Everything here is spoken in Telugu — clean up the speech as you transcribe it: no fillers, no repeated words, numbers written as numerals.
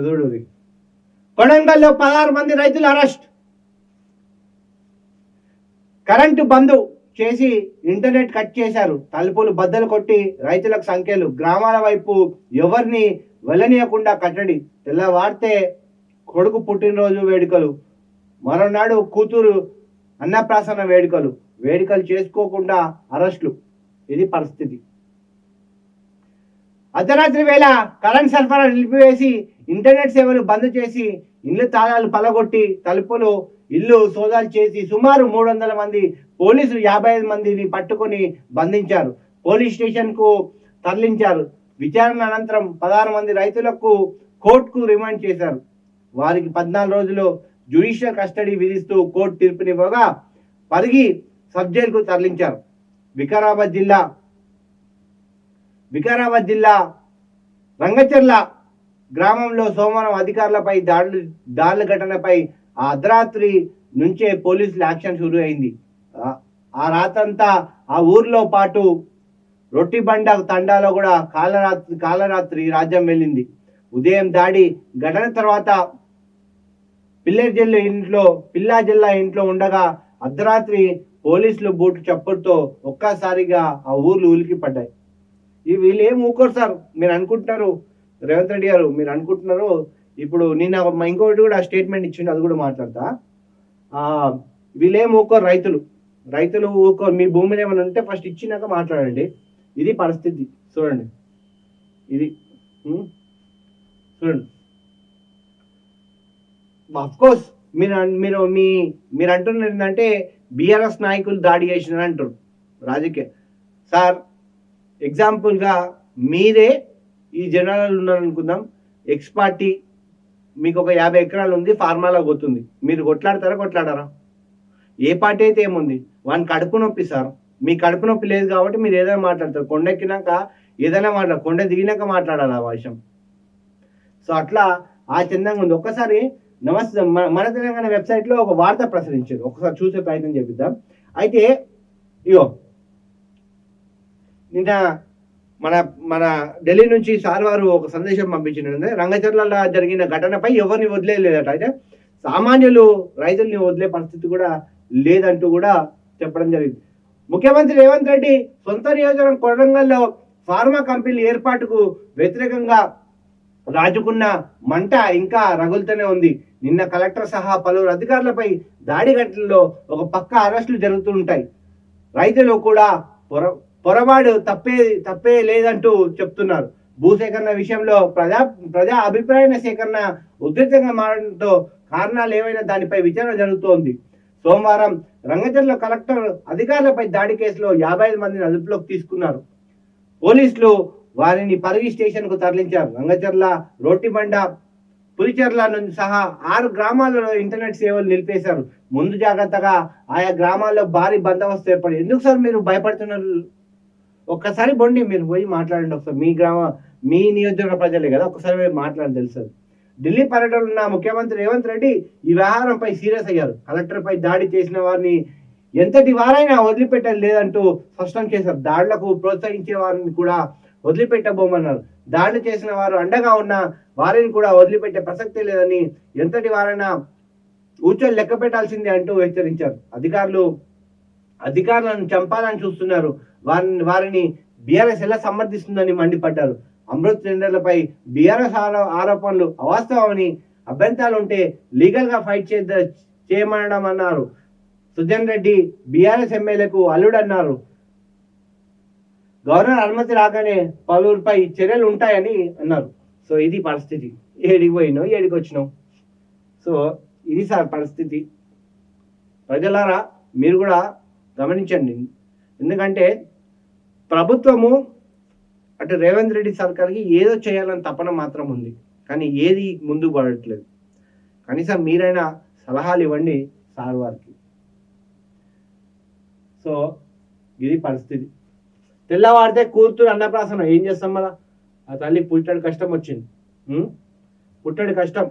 చూడు, కొడంగల్లో 16 మంది రైతులు అరెస్ట్. కరెంటు బంద్ చేసి ఇంటర్నెట్ కట్ చేశారు. తలుపులు బద్దలు కొట్టి రైతులకు సంఖ్యలు. గ్రామాల వైపు ఎవరిని వెళ్ళనీయకుండా కట్టడి. తెల్లవారితే కొడుకు పుట్టినరోజు వేడుకలు, మరోనాడు కూతురు అన్నప్రాసన వేడుకలు చేసుకోకుండా అరెస్టులు. ఇది పరిస్థితి. అర్ధరాత్రి వేళ కరెంట్ సరఫరా నిలిపివేసి ఇంటర్నెట్ సేవలు బంద్ చేసి ఇళ్ల తాళాలు పలగొట్టి తలుపులు ఇల్లు సోదాలు చేసి సుమారు 300 మంది పోలీసులు 55 మందిని పట్టుకొని బంధించారు. పోలీస్ స్టేషన్కు తరలించారు. విచారణ అనంతరం 16 మంది రైతులకు కోర్టుకు రిమాండ్ చేశారు. వారికి 14 రోజులు జ్యుడిషియల్ కస్టడీ విధిస్తూ కోర్టు తీర్పునివ్వగా పరిగి సబ్ జైలుకు తరలించారు. వికారాబాద్ జిల్లా రంగచర్ల గ్రామంలో సోమవారం అధికారులపై దాడుల ఘటనపై అర్ధరాత్రి నుంచే పోలీసుల యాక్షన్ షురూ అయింది. ఆ రాత్రంతా ఆ ఊర్లో పాటు రొట్టిబండ తండాలో కూడా కాలరాత్రి రాజ్యం వెళ్ళింది. ఉదయం దాడి ఘటన తర్వాత పిల్లా జిల్లా ఇంట్లో ఉండగా అర్ధరాత్రి పోలీసులు బూటు చప్పుడుతో ఒక్కసారిగా ఆ ఊర్లు ఉలికి పడ్డాయి. వీళ్ళు ఏం ఊరుకోరు సార్. మీరు అనుకుంటున్నారు, రేవంత్ రెడ్డి గారు మీరు అనుకుంటున్నారు, ఇప్పుడు నిన్న ఇంకోటి కూడా స్టేట్మెంట్ ఇచ్చిండు, అది కూడా మాట్లాడతా. వీళ్ళేం ఊరుకోరు, రైతులు ఊరుకోరు. మీ భూమిలో ఏమైనా ఉంటే ఫస్ట్ ఇచ్చినాక మాట్లాడండి. ఇది పరిస్థితి. చూడండి, ఇది చూడండి. అఫ్కోర్స్ మీరు అంటున్నారు ఏంటంటే బీఆర్ఎస్ నాయకులు దాడి చేసినారు అంటారు రాజకీయ. సార్ ఎగ్జాంపుల్గా మీరే ఈ జనాలు ఉన్నారనుకుందాం, ఎక్స్ పార్టీ మీకు ఒక 50 ఎకరాలు ఉంది, ఫార్మాలో పోతుంది. మీరు కొట్లాడరా? ఏ పార్టీ అయితే ఏముంది, వాని కడుపు నొప్పి సార్. మీ కడుపు నొప్పి లేదు కాబట్టి మీరు ఏదైనా మాట్లాడతారు. కొండ ఎక్కినాక ఏదైనా కొండ దిగినాక మాట్లాడాలి ఆ విషయం. సో అట్లా ఆ చందంగా ఉంది. ఒక్కసారి నమస్తే మన తెలంగాణ వెబ్సైట్లో ఒక వార్త ప్రచురించారు, ఒకసారి చూసే ప్రయత్నం చేపిద్దాం. అయితే ఇగో నిన్న మన ఢిల్లీ నుంచి సార్ వారు ఒక సందేశం పంపించిన రంగచర్లలో జరిగిన ఘటనపై ఎవరిని వదిలేదట. అయితే సామాన్యులు రైతుల్ని వదిలే పరిస్థితి కూడా లేదంటూ కూడా చెప్పడం జరిగింది. ముఖ్యమంత్రి రేవంత్ రెడ్డి సొంత నియోజకవర్గం కొడంగల్లో ఫార్మా కంపెనీల ఏర్పాటుకు వ్యతిరేకంగా రాజుకున్న మంట ఇంకా రగులుతూనే ఉంది. నిన్న కలెక్టర్ సహా పలువురు అధికారులపై దాడి ఘటనలో ఒక పక్క అరెస్టులు జరుగుతూ ఉంటాయి. రైతులు కూడా పొరపాటు తప్పే లేదంటూ చెప్తున్నారు. భూసేకరణ విషయంలో ప్రజా అభిప్రాయ సేకరణ ఉధృతంగా మారడంతో కారణాలు ఏవైనా దానిపై విచారణ జరుగుతోంది. సోమవారం రంగచర్ల కలెక్టర్ అధికారులపై దాడి కేసులో 55 మందిని అదుపులోకి తీసుకున్నారు. పోలీసులు వారిని పరిగి స్టేషన్ కు తరలించారు. రంగచర్ల, రోటిబండ, పులిచెర్ల నుంచి సహా 6 గ్రామాలలో ఇంటర్నెట్ సేవలు నిలిపేశారు. ముందు జాగ్రత్తగా ఆయా గ్రామాల్లో భారీ బందోబస్తు ఏర్పడి. ఎందుకు సార్ మీరు భయపడుతున్నారు? ఒక్కసారి బొండి మీరు పోయి మాట్లాడండి. ఒకసారి మీ నియోజకవర్గ ప్రజలే కదా, ఒక్కసారి మాట్లాడి తెలుస్తుంది. ఢిల్లీ పర్యటన ఉన్న ముఖ్యమంత్రి రేవంత్ రెడ్డి ఈ వ్యవహారంపై సీరియస్ అయ్యారు. కలెక్టర్పై దాడి చేసిన వారిని ఎంతటి వారైనా వదిలిపెట్టడం లేదంటూ స్పష్టం చేశారు. దాడులకు ప్రోత్సహించే వారిని కూడా వదిలిపెట్టబోమన్నారు. దాడులు చేసిన వారు అండగా ఉన్న వారిని కూడా వదిలిపెట్టే ప్రసక్తే లేదని, ఎంతటి వారైనా ఊచలు లెక్క పెట్టాల్సిందే అంటూ హెచ్చరించారు. అధికారులను చంపాలని చూస్తున్నారు, వారిని బీఆర్ఎస్ ఎలా సమర్థిస్తుందని మండిపడ్డారు. అమృత్ టెండర్లపై బీఆర్ఎస్ ఆరోపణలు అవాస్తవమని, అభ్యంతరాలు ఉంటే లీగల్ గా ఫైట్ చేయమనడం అన్నారు. సుజన్ రెడ్డి బీఆర్ఎస్ ఎమ్మెల్యేకు అల్లుడన్నారు. గవర్నర్ అనుమతి రాగానే పలువురిపై చర్యలు ఉంటాయని అన్నారు. సో ఇది పరిస్థితి. ఏడికి పోయినావు, ఏడికి వచ్చినావు. సో ఇది సార్ పరిస్థితి. ప్రజలారా మీరు కూడా గమనించండి. ఎందుకంటే ప్రభుత్వము అటు రేవంత్ రెడ్డి సర్కార్కి ఏదో చేయాలని తపన మాత్రం ఉంది, కానీ ఏది ముందుకు పడట్లేదు. కనీసం మీరైనా సలహాలు ఇవ్వండి సార్ వారికి. సో ఇది పరిస్థితి. తెల్లవారితే కూతురు అన్నప్రాసన ఏం చేస్తాం కదా, ఆ తల్లి పుట్టడి కష్టం వచ్చింది. పుట్టడి కష్టం